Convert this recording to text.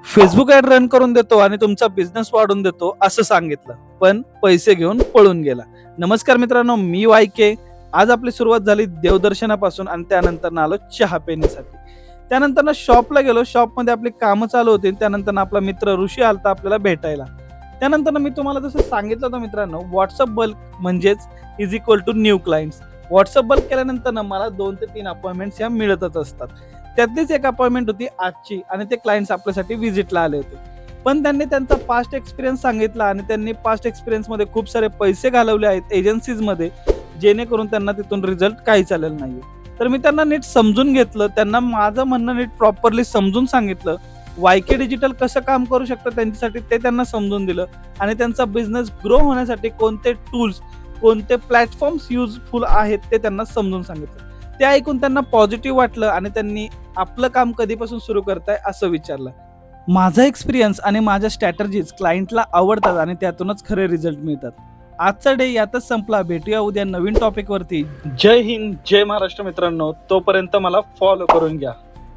Facebook ad run करून देतो आणि तुमचा बिझनेस वाढवून देतो असं सांगितलं, पण पैसे घेऊन पळून गेला. नमस्कार मित्रांनो, मी वायके. आज आपली सुरुवात झाली देवदर्शनापासून आणि त्यानंतर आलो चहा पेण्यासाठी. त्यानंतर शॉपला गेलो. शॉपमध्ये आपली कामं चालू होती. त्यानंतर आपला मित्र ऋषी आलता आपल्याला भेटायला. त्यानंतर मी तुम्हाला जसं सांगितलं होतं मित्रांनो, व्हॉट्सअप बल्क म्हणजेच is equal to new clients. WhatsApp bulk केल्यानंतर मला 2 ते 3 अपॉइंटमेंट्स या मिळतच असतात. त्यातलीच एक अपॉइंटमेंट होती आजची आणि ते क्लायंट्स आपल्यासाठी व्हिजिटला आले होते. पण त्यांनी त्यांचा पास्ट एक्सपिरियन्स सांगितला आणि त्यांनी पास्ट एक्सपिरियन्समध्ये खूप सारे पैसे घालवले आहेत एजन्सीजमध्ये, जेणेकरून त्यांना तिथून रिझल्ट काहीच आलेला नाहीये. तर मी त्यांना नीट समजून घेतलं, त्यांना माझं म्हणणं नीट प्रॉपरली समजून सांगितलं. वायके डिजिटल कसं काम करू शकतं त्यांच्यासाठी ते त्यांना समजून दिलं आणि त्यांचा बिझनेस ग्रो होण्यासाठी कोणते टूल्स, कोणते प्लॅटफॉर्म्स युजफुल आहेत ते त्यांना समजून सांगितलं. ते ऐकून त्यांना पॉझिटिव्ह वाटलं आणि त्यांनी आपलं काम कधीपासून सुरू करताय असं विचारलं. माझा एक्सपिरियन्स आणि माझ्या स्ट्रॅटर्जीज क्लायंटला आवडतात आणि त्यातूनच खरे रिझल्ट मिळतात. आजचा डे यातच संपला. भेटूया उद्या नवीन टॉपिक वरती. जय हिंद, जय महाराष्ट्र मित्रांनो. तोपर्यंत मला फॉलो करून घ्या.